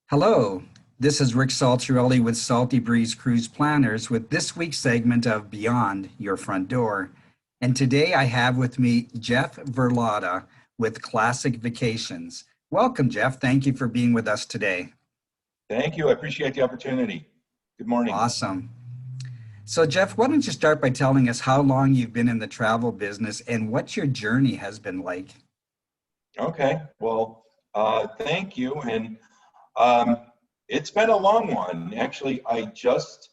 Hello, this is Rick Saltrielli with Salty Breeze Cruise Planners with this week's segment of Beyond Your Front Door. And today I have with me Jeff Verlotta with Classic Vacations. Welcome, Jeff. Thank you for being with us today. Thank you. I appreciate the opportunity. Good morning. Awesome. So, Jeff, why don't you start by telling us how long you've been in the travel business and what your journey has been like? Okay. Well, thank you. And um, it's been a long one. Actually, I just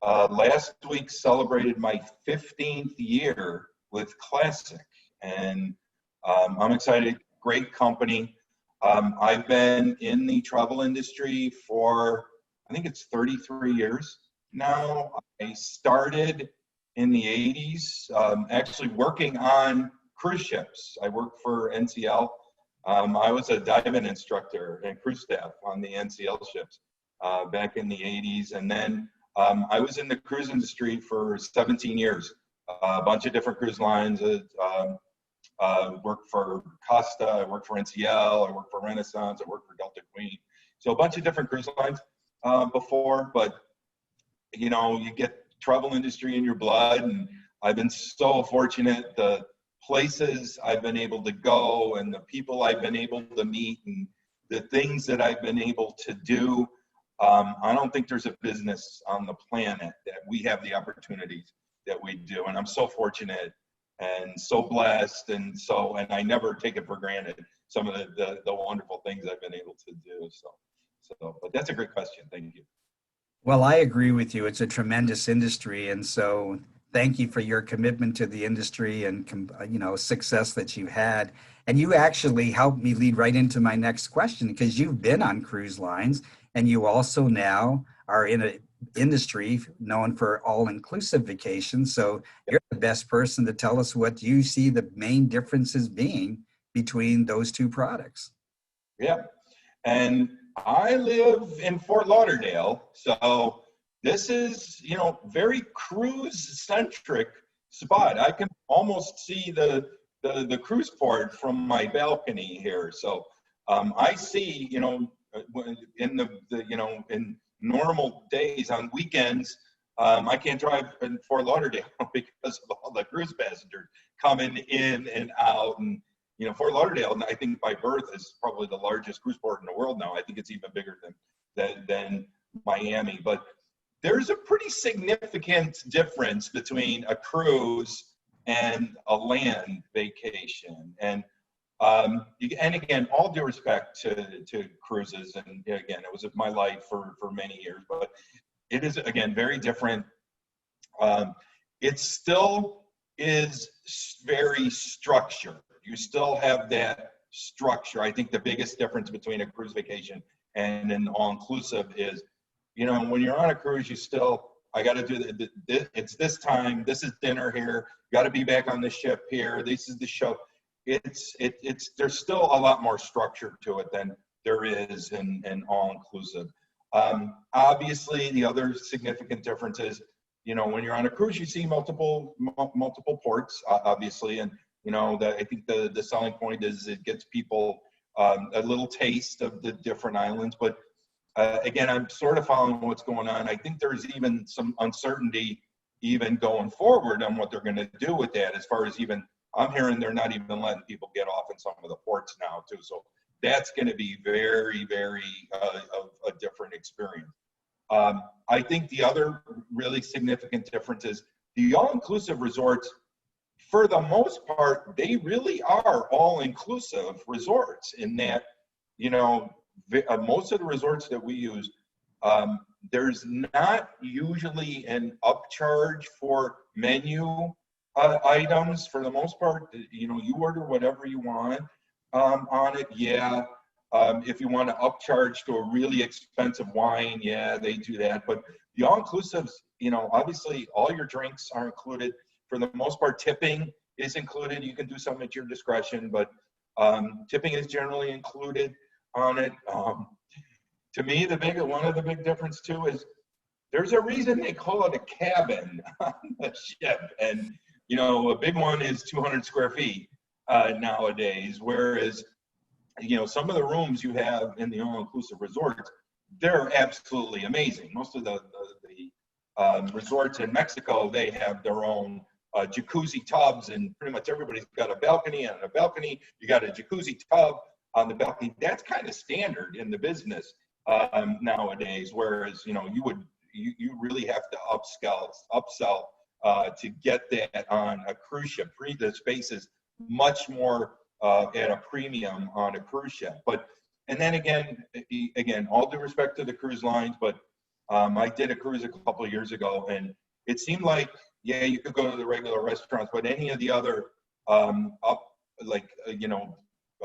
last week celebrated my 15th year with Classic, and I'm excited. Great company. I've been in the travel industry for, I think it's 33 years now. I started in the 80s, actually working on cruise ships. I worked for NCL. I was a diving instructor and crew staff on the NCL ships back in the 80s. And then I was in the cruise industry for 17 years, a bunch of different cruise lines. Worked for Costa, I worked for NCL, I worked for Renaissance, I worked for Delta Queen. So a bunch of different cruise lines before, but you know, you get travel industry in your blood, and I've been so fortunate. The places I've been able to go and the people I've been able to meet and the things that I've been able to do. I don't think there's a business on the planet that we have the opportunities that we do. And I'm so fortunate and so blessed, and I never take it for granted, some of the wonderful things I've been able to do. But that's a great question. Thank you. Well, I agree with you. It's a tremendous industry, and so thank you for your commitment to the industry and success that you had. And you actually helped me lead right into my next question because you've been on cruise lines and you also now are in an industry known for all-inclusive vacations. So you're the best person to tell us what you see the main differences being between those two products. Yeah. And I live in Fort Lauderdale, so this is, very cruise centric spot. I can almost see the cruise port from my balcony here. So I see, in normal days on weekends, I can't drive in Fort Lauderdale because of all the cruise passengers coming in and out. And Fort Lauderdale, I think by birth, is probably the largest cruise port in the world now. I think it's even bigger than Miami. But there's a pretty significant difference between a cruise and a land vacation. And again, all due respect to cruises, and again, it was my life for many years, but it is, again, very different. It still is very structured. You still have that structure. I think the biggest difference between a cruise vacation and an all-inclusive is, when you're on a cruise, I got to do it's this time, this is dinner here, got to be back on the ship here, this is the show. There's still a lot more structure to it than there is in all-inclusive. Obviously, the other significant difference is, when you're on a cruise, you see multiple ports, obviously, and I think the selling point is it gets people a little taste of the different islands. But again, I'm sort of following what's going on. I think there's even some uncertainty even going forward on what they're going to do with that. As far as I'm hearing they're not even letting people get off in some of the ports now too. So that's going to be very, very a different experience. I think the other really significant difference is the all-inclusive resorts, for the most part, they really are all-inclusive resorts in that, most of the resorts that we use, there's not usually an upcharge for menu items. For the most part, you order whatever you want on it. Yeah. If you want to upcharge to a really expensive wine, yeah, they do that. But the all-inclusives, obviously all your drinks are included. For the most part, tipping is included. You can do something at your discretion, but tipping is generally included on it. To me, one of the big difference too is there's a reason they call it a cabin on the ship, and a big one is 200 square feet nowadays. Whereas some of the rooms you have in the all-inclusive resorts they're absolutely amazing. Most of the resorts in Mexico, they have their own jacuzzi tubs, and pretty much everybody's got a balcony, and on a balcony you got a jacuzzi tub on the balcony. That's kind of standard in the business nowadays, whereas you really have to upsell to get that on a cruise ship. The space is much more at a premium on a cruise ship. But and then again, all due respect to the cruise lines, but I did a cruise a couple of years ago, and it seemed like, yeah, you could go to the regular restaurants, but any of the other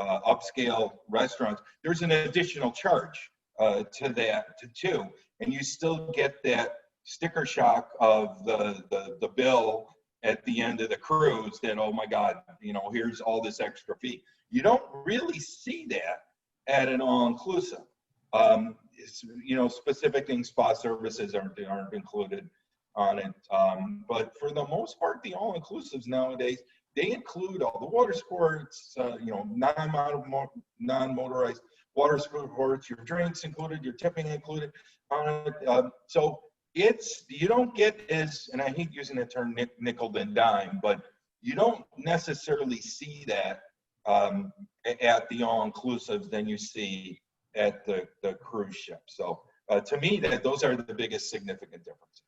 upscale restaurants, there's an additional charge to that too, and you still get that sticker shock of the bill at the end of the cruise that, oh my God, here's all this extra fee. You don't really see that at an all-inclusive. Specific things, spa services aren't included on it. But for the most part, the all-inclusives nowadays, they include all the water sports, non-motorized water sports, your drinks included, your tipping included on it. So you don't get as, and I hate using the term nickel and dime, but you don't necessarily see that at the all-inclusives than you see at the cruise ship. So to me, those are the biggest significant differences.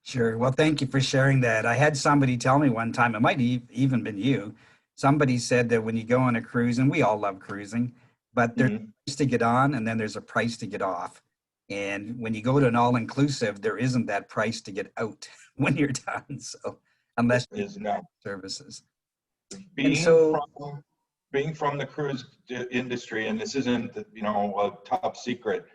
Sure. Well, thank you for sharing that. I had somebody tell me one time, it might even been you. Somebody said that when you go on a cruise, and we all love cruising, but there's a price to get on and then there's a price to get off. And when you go to an all-inclusive, there isn't that price to get out when you're done. So unless you is not services. being from the cruise industry, and this isn't a top secret.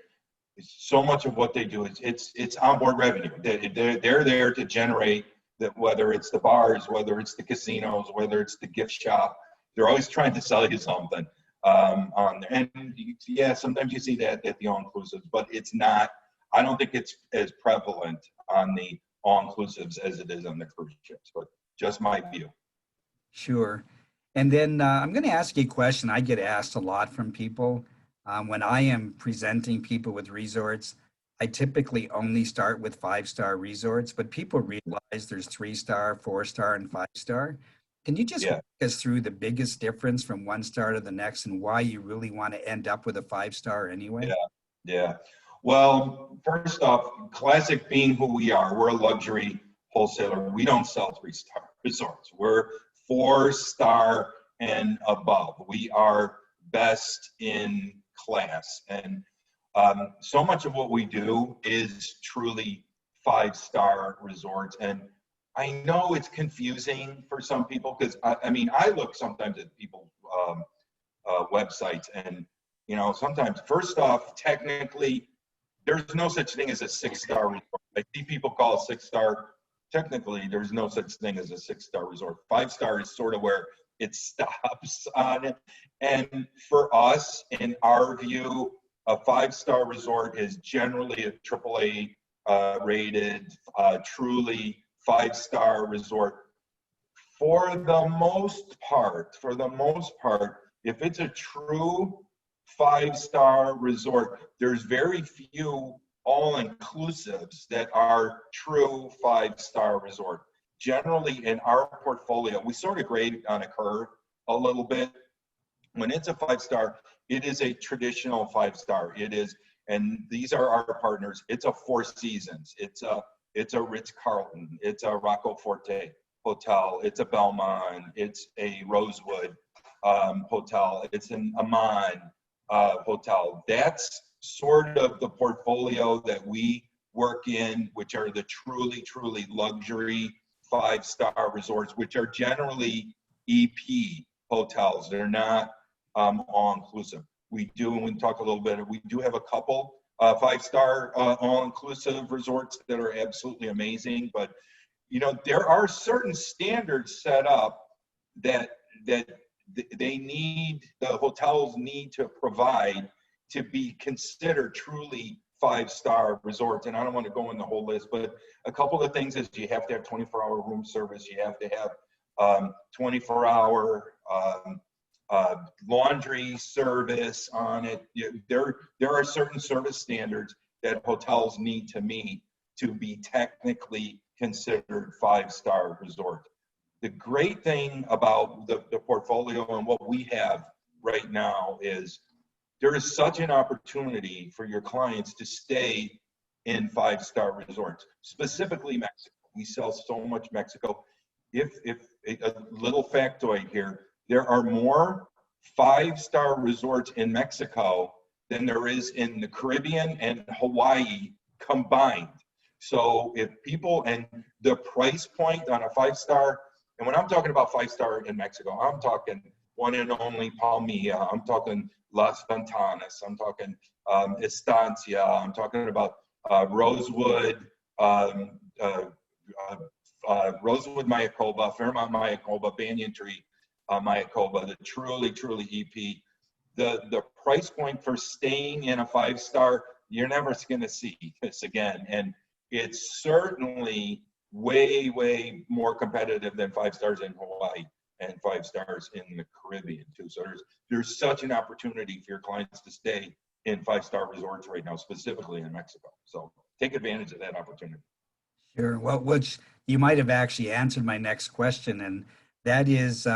So much of what they do is it's onboard revenue. They're there to generate that, whether it's the bars, whether it's the casinos, whether it's the gift shop. They're always trying to sell you something on there. And yeah, sometimes you see that at the all-inclusives, but it's not. I don't think it's as prevalent on the all-inclusives as it is on the cruise ships. But just my view. Sure. And then I'm going to ask you a question I get asked a lot from people. When I am presenting people with resorts, I typically only start with 5-star resorts, but people realize there's 3-star, 4-star, and 5-star. Can you just walk us through the biggest difference from one star to the next and why you really want to end up with a 5-star anyway? Yeah. Well, first off, classic being who we are, we're a luxury wholesaler. We don't sell 3-star resorts. We're 4-star and above. We are best in class. And so much of what we do is truly 5-star resorts. And I know it's confusing for some people because I look sometimes at people's websites, and sometimes, first off, technically there's no such thing as a 6-star resort. I see people call a 6-star. Technically, there's no such thing as a 6-star resort. 5-star is sort of where it stops on it. And for us, in our view, a 5-star resort is generally a AAA rated, truly 5-star resort. For the most part, if it's a true 5-star resort, there's very few all-inclusives that are true 5-star resort. Generally, in our portfolio, we sort of grade on a curve a little bit. When it's a 5-star, it is a traditional 5-star. It is, and these are our partners. It's a Four Seasons. It's a Ritz-Carlton. It's a Rocco Forte hotel. It's a Belmont. It's a Rosewood hotel. It's an Aman hotel. That's sort of the portfolio that we work in, which are the truly luxury 5-star resorts, which are generally EP hotels. They're not all-inclusive. We do, and we talk a little bit, we do have a couple 5-star all-inclusive resorts that are absolutely amazing, but there are certain standards set up that the hotels need to provide to be considered truly 5-star resorts. And I don't want to go in the whole list, but a couple of things is you have to have 24-hour room service. You have to have 24-hour laundry service on it. There are certain service standards that hotels need to meet to be technically considered five-star resort. The great thing about the portfolio and what we have right now is there is such an opportunity for your clients to stay in five-star resorts, specifically Mexico. We sell so much Mexico. If a little factoid here, there are more five-star resorts in Mexico than there is in the Caribbean and Hawaii combined. So if people, and the price point on a five-star, and when I'm talking about five-star in Mexico, I'm talking one and only Palmilla, I'm talking Las Ventanas, I'm talking Estancia, I'm talking about Rosewood, Rosewood Mayakoba, Fairmont Mayakoba, Banyan Tree Mayakoba, the truly EP. The price point for staying in a five-star, you're never going to see this again. And it's certainly way more competitive than five stars in Hawaii and five stars in the Caribbean too. So there's such an opportunity for your clients to stay in five-star resorts right now, specifically in Mexico. So take advantage of that opportunity. Sure. Well, which you might have actually answered my next question, and that is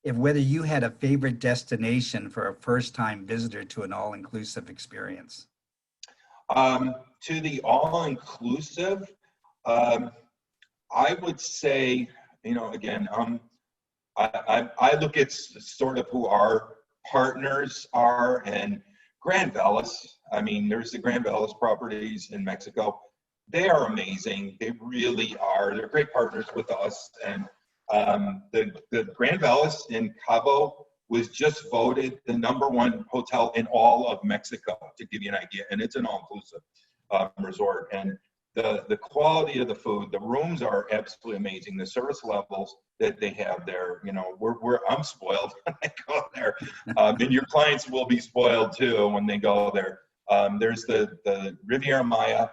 if whether you had a favorite destination for a first-time visitor to an all-inclusive experience. To the all-inclusive, I would say, you know, again, I look at sort of who our partners are, and Grand Velas. I mean, there's the Grand Velas properties in Mexico. They are amazing. They really are. They're great partners with us. And the Grand Velas in Cabo was just voted the #1 hotel in all of Mexico, to give you an idea. And it's an all-inclusive resort. And the quality of the food, the rooms are absolutely amazing. The service levels that they have there, you know, I'm spoiled when I go there. And your clients will be spoiled too when they go there. There's the Riviera Maya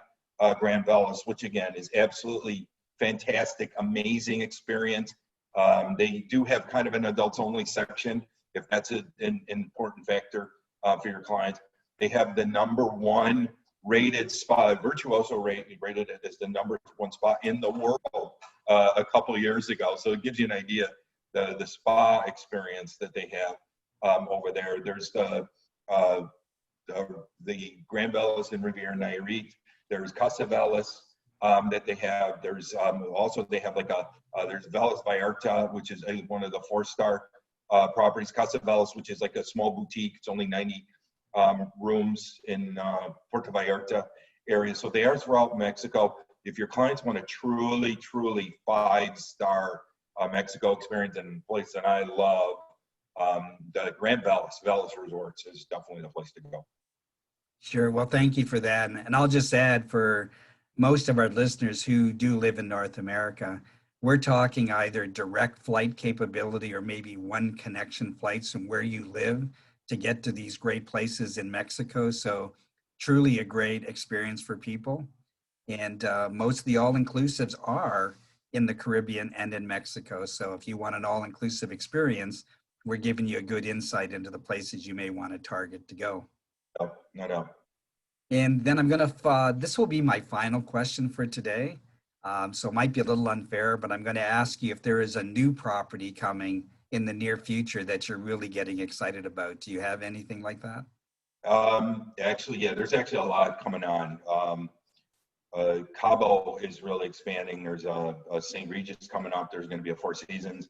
Grand Velas, which again is absolutely fantastic, amazing experience. They do have kind of an adults only section, if that's an important factor for your clients. They have the #1 rated spa, Virtuoso rated it as the #1 spa in the world a couple of years ago. So it gives you an idea the spa experience that they have over there. There's the Grand Velas in Riviera Nayarit. There's Casa Velas that they have. There's also they have like there's Velas Vallarta, which is one of the 4-star properties. Casa Velas, which is like a small boutique. It's only 90 rooms in Puerto Vallarta area. So they are throughout Mexico. If your clients want a truly 5-star Mexico experience, and a place that I love, the Grand Velas Resorts is definitely the place to go. Sure. Well, thank you for that. And I'll just add, for most of our listeners who do live in North America, we're talking either direct flight capability or maybe one connection flights from where you live to get to these great places in Mexico. So truly a great experience for people. And most of the all-inclusives are in the Caribbean and in Mexico. So if you want an all-inclusive experience, we're giving you a good insight into the places you may want to target to go. No. And then I'm going to, this will be my final question for today. So it might be a little unfair, but I'm going to ask you if there is a new property coming in the near future that you're really getting excited about. Do you have anything like that? Actually, yeah, there's actually a lot coming on. Cabo is really expanding. There's a St. Regis coming up. There's going to be a Four Seasons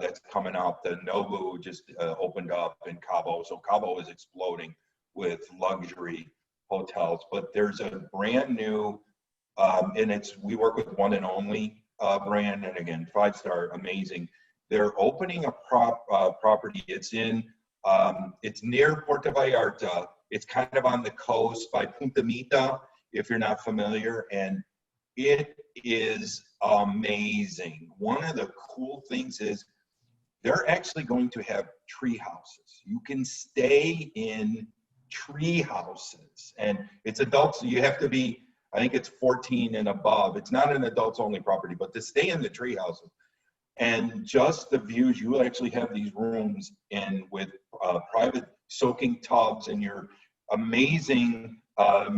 that's coming up. The Nobu just opened up in Cabo. So Cabo is exploding with luxury hotels. But there's a brand new, and we work with One and Only brand, and again, 5-star, amazing. They're opening a property. It's near Puerto Vallarta. It's kind of on the coast by Punta Mita, if you're not familiar, and it is amazing. One of the cool things is they're actually going to have tree houses. You can stay in tree houses, and it's adults. You have to be, I think it's 14 and above. It's not an adults only property, but to stay in the tree houses and just the views, you will actually have these rooms in with private soaking tubs and your amazing a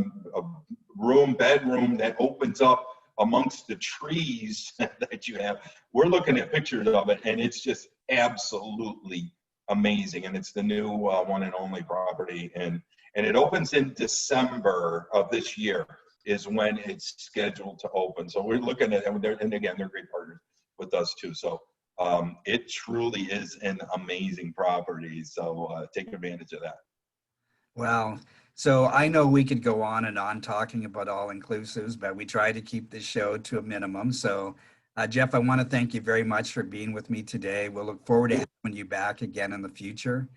bedroom that opens up amongst the trees that you have. We're looking at pictures of it, and it's just absolutely amazing. And it's the new one and only property, and it opens in December of this year is when it's scheduled to open. So we're looking at it, and again, they're great partners with us too. So it truly is an amazing property. So take advantage of that. Wow. So I know we could go on and on talking about all inclusives, but we try to keep this show to a minimum. So Jeff, I want to thank you very much for being with me today. We'll look forward to having you back again in the future.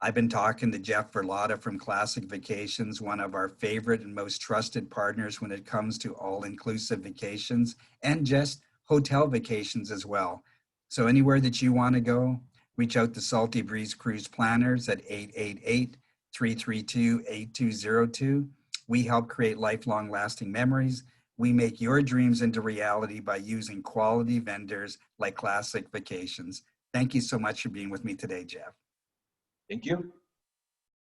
I've been talking to Jeff Verlotta from Classic Vacations, one of our favorite and most trusted partners when it comes to all-inclusive vacations and just hotel vacations as well. So anywhere that you want to go, reach out to Salty Breeze Cruise Planners at 888-332-8202. We help create lifelong lasting memories. We make your dreams into reality by using quality vendors like Classic Vacations. Thank you so much for being with me today, Jeff. Thank you.